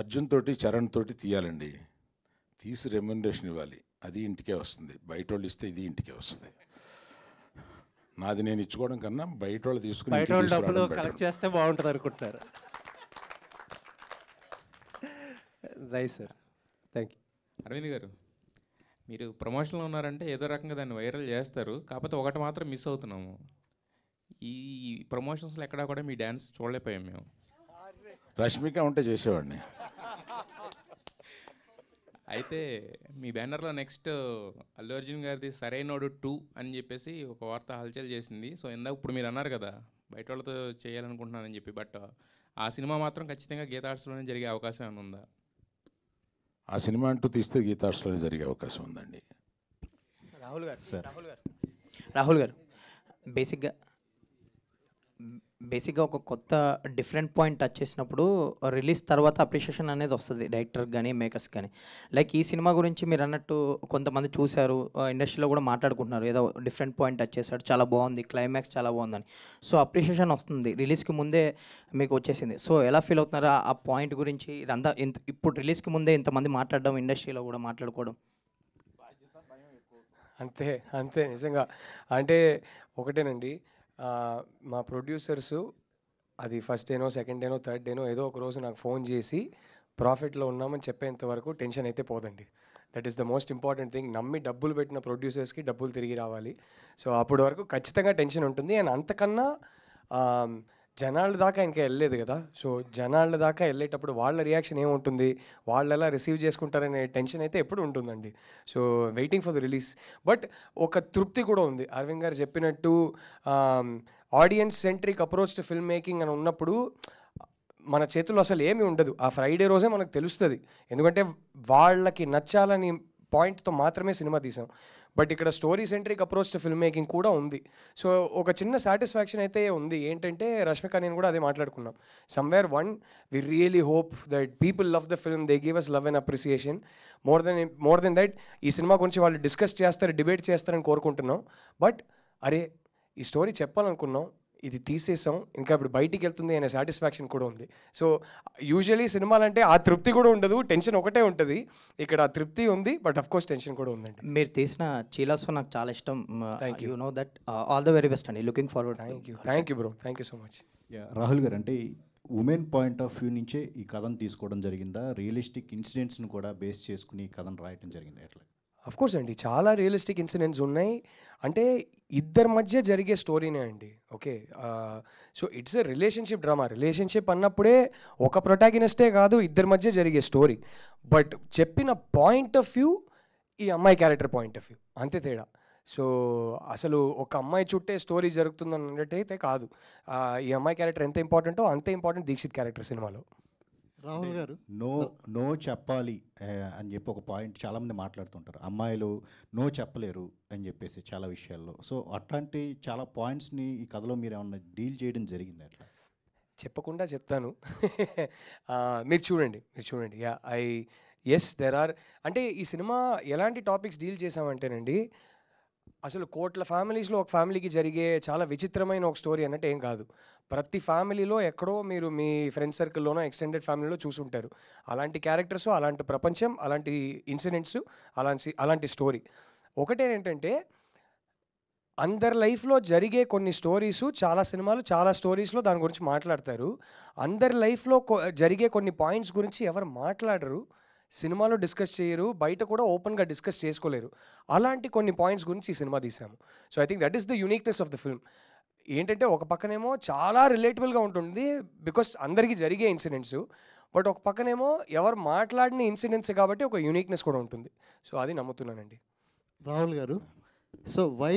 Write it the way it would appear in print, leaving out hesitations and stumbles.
అర్జున్ తోటి చరణ్ తోటి తీయాలండి. తీసి రెమ్యునరేషన్ ఇవ్వాలి. అది ఇంటికే వస్తుంది. బయట వాళ్ళు ఇస్తే ఇది ఇంటికే వస్తుంది. నాది నేను ఇచ్చుకోవడం కన్నా బయట వాళ్ళు తీసుకుని బయట ఇంటికి వాళ్ళు డబ్బులు తీసుకురావడం better. కలెక్ట్ చేస్తే బాగుంటుంది అనుకుంటున్నారు. Right sir, thank you. Aravind garu, మీరు ప్రమోషన్లో ఉన్నారంటే ఏదో రకంగా దాన్ని వైరల్ చేస్తారు. కాకపోతే ఒకటి మాత్రం మిస్ అవుతున్నాము. ఈ ప్రమోషన్స్లో ఎక్కడా కూడా మీ డ్యాన్స్ చూడలేకపోయాం మేము. రష్మిక ఉంటే చేసేవాడిని. అయితే మీ బ్యానర్లో నెక్స్ట్ అల్లు అర్జున్ గారిది సరైనోడు 2 అని చెప్పేసి ఒక వార్త హల్చల్ చేసింది. సో ఇందాక ఇప్పుడు మీరు అన్నారు కదా బయట వాళ్ళతో చేయాలనుకుంటున్నానని చెప్పి, బట్ ఆ సినిమా మాత్రం ఖచ్చితంగా గీతా ఆర్ట్స్లోనే జరిగే అవకాశం ఏమైనా ఉందా? ఆ సినిమా అంటూ తీస్తే గీతార్స్లోనే జరిగే అవకాశం ఉందండి. రాహుల్ గారు సార్. రాహుల్ గారు బేసిక్గా ఒక కొత్త డిఫరెంట్ పాయింట్ టచ్ చేసినప్పుడు రిలీజ్ తర్వాత అప్రిషియేషన్ అనేది వస్తుంది డైరెక్టర్ కానీ మేకర్స్ కానీ. లైక్ ఈ సినిమా గురించి మీరు అన్నట్టు కొంతమంది చూశారు, ఇండస్ట్రీలో కూడా మాట్లాడుకుంటున్నారు, ఏదో డిఫరెంట్ పాయింట్ టచ్ చేశాడు, చాలా బాగుంది, క్లైమాక్స్ చాలా బాగుందని. సో అప్రిషియేషన్ వస్తుంది, రిలీజ్కి ముందే మీకు వచ్చేసింది. సో ఎలా ఫీల్ అవుతున్నారు ఆ పాయింట్ గురించి? ఇదంతా ఇప్పుడు రిలీజ్కి ముందే ఇంతమంది మాట్లాడడం, ఇండస్ట్రీలో కూడా మాట్లాడుకోవడం. అంతే అంతే నిజంగా. అంటే ఒకటేనండి, మా ప్రొడ్యూసర్సు అది ఫస్ట్ డేనో, సెకండ్ డేనో, థర్డ్ డేనో ఏదో ఒక రోజు నాకు ఫోన్ చేసి ప్రాఫిట్లో ఉన్నామని చెప్పేంత వరకు టెన్షన్ అయితే పోదండి. That is the most important thing. నమ్మి డబ్బులు పెట్టిన ప్రొడ్యూసర్స్కి డబ్బులు తిరిగి రావాలి. సో అప్పటి వరకు ఖచ్చితంగా టెన్షన్ ఉంటుంది. అండ్ అంతకన్నా జనాల దాకా ఇంకా వెళ్ళలేదు కదా. సో జనాల దాకా వెళ్ళేటప్పుడు వాళ్ళ రియాక్షన్ ఏముంటుంది, వాళ్ళు ఎలా రిసీవ్ చేసుకుంటారనే టెన్షన్ అయితే ఎప్పుడు ఉంటుందండి. So waiting for the release. But ఒక తృప్తి కూడా ఉంది. అరవింద్ గారు చెప్పినట్టు audience centric approach to film making అని ఉన్నప్పుడు మన చేతుల్లో అసలు ఏమీ ఉండదు. ఆ ఫ్రైడే రోజే మనకు తెలుస్తుంది. ఎందుకంటే వాళ్ళకి నచ్చాలని పాయింట్తో మాత్రమే సినిమా తీసాం. బట్ ఇక్కడ story centric approach to film making కూడా ఉంది. సో ఒక చిన్న సాటిస్ఫాక్షన్ అయితే ఉంది. ఏంటంటే రష్మిక నేను కూడా అదే మాట్లాడుకున్నాం. Somewhere we really hope that people love the film, they give us love and appreciation. More than that ఈ సినిమా గురించి వాళ్ళు డిస్కస్ చేస్తారు, డిబేట్ చేస్తారని కోరుకుంటున్నాం. బట్ అరే ఈ స్టోరీ చెప్పాలనుకున్నాం, ఇది తీసేసాం, ఇంకా ఇప్పుడు బయటికి వెళ్తుంది అనే సాటిస్ఫాక్షన్ కూడా ఉంది. సో యూజువలీ సినిమాలంటే ఆ తృప్తి కూడా ఉండదు, టెన్షన్ ఒకటే ఉంటుంది. ఇక్కడ ఆ తృప్తి ఉంది, బట్ అఫ్ కోర్స్ టెన్షన్ కూడా ఉందండి. మీరు తీసిన చీలాస్ నాకు చాలా ఇష్టం. Thank you. You know that. All the very best అండి, looking forward. Thank you bro, thank you so much. Rahul garu, అంటే ఉమెన్ పాయింట్ ఆఫ్ వ్యూ నుంచే ఈ కథను తీసుకోవడం జరిగిందా? రియలిస్టిక్ ఇన్సిడెంట్స్ను కూడా బేస్ చేసుకుని ఈ కథను రాయటం జరిగిందా? ఎట్లా? అఫ్ కోర్స్ అండి, చాలా రియలిస్టిక్ ఇన్సిడెంట్స్ ఉన్నాయి. అంటే ఇద్దరి మధ్య జరిగే స్టోరీనే అండి. Okay, so it's a relationship drama. Relationship అన్నప్పుడే ఒక ప్రొటాగనిస్టే కాదు, ఇద్దరి మధ్య జరిగే స్టోరీ. బట్ చెప్పిన పాయింట్ ఆఫ్ వ్యూ ఈ అమ్మాయి క్యారెక్టర్ పాయింట్ ఆఫ్ వ్యూ, అంతే తేడా. సో అసలు ఒక అమ్మాయి చుట్టే స్టోరీ జరుగుతుందని అన్నట్టయితే కాదు. ఈ అమ్మాయి క్యారెక్టర్ ఎంత ఇంపార్టెంటో అంతే ఇంపార్టెంట్ దీక్షిత్ క్యారెక్టర్ సినిమాలో. రాహుల్ గారు, నో చెప్పాలి అని చెప్పి ఒక పాయింట్ చాలామంది మాట్లాడుతుంటారు. అమ్మాయిలు నో చెప్పలేరు అని చెప్పేసి చాలా విషయాల్లో. సో అట్లాంటి చాలా పాయింట్స్ని ఈ కథలో మీరు ఏమన్నా డీల్ చేయడం జరిగింది అట్లా? చెప్పకుండా చెప్తాను. మీరు చూడండి. Yes there are. అంటే ఈ సినిమా ఎలాంటి టాపిక్స్ డీల్ చేసామంటేనండి, అసలు కోట్ల ఫ్యామిలీస్లో ఒక ఫ్యామిలీకి జరిగే చాలా విచిత్రమైన ఒక స్టోరీ అన్నట్టు ఏం కాదు. ప్రతి ఫ్యామిలీలో ఎక్కడో మీరు మీ ఫ్రెండ్ సర్కిల్లోనో ఎక్స్టెండెడ్ ఫ్యామిలీలో చూసుంటారు. అలాంటి క్యారెక్టర్స్, అలాంటి ప్రపంచం, అలాంటి ఇన్సిడెంట్స్, అలాంటి స్టోరీ. ఒకటేంటంటే అందరి లైఫ్లో జరిగే కొన్ని స్టోరీసు, చాలా సినిమాలు చాలా స్టోరీస్లో దాని గురించి మాట్లాడతారు. అందరి లైఫ్లో జరిగే కొన్ని పాయింట్స్ గురించి ఎవరు మాట్లాడరు, సినిమాలో డిస్కస్ చేయరు, బయట కూడా ఓపెన్గా డిస్కస్ చేసుకోలేరు. అలాంటి కొన్ని పాయింట్స్ గురించి ఈ సినిమా తీసాము. So I think that is the uniqueness of the film. ఏంటంటే ఒక పక్కనేమో చాలా రిలేటబుల్గా ఉంటుంది బికాస్ అందరికీ జరిగే ఇన్సిడెంట్స్. బట్ ఒక పక్కనేమో ఎవరు మాట్లాడిన ఇన్సిడెంట్స్ కాబట్టి ఒక యూనిక్నెస్ కూడా ఉంటుంది. సో అది నమ్ముతున్నానండి. రాహుల్ గారు, సో వై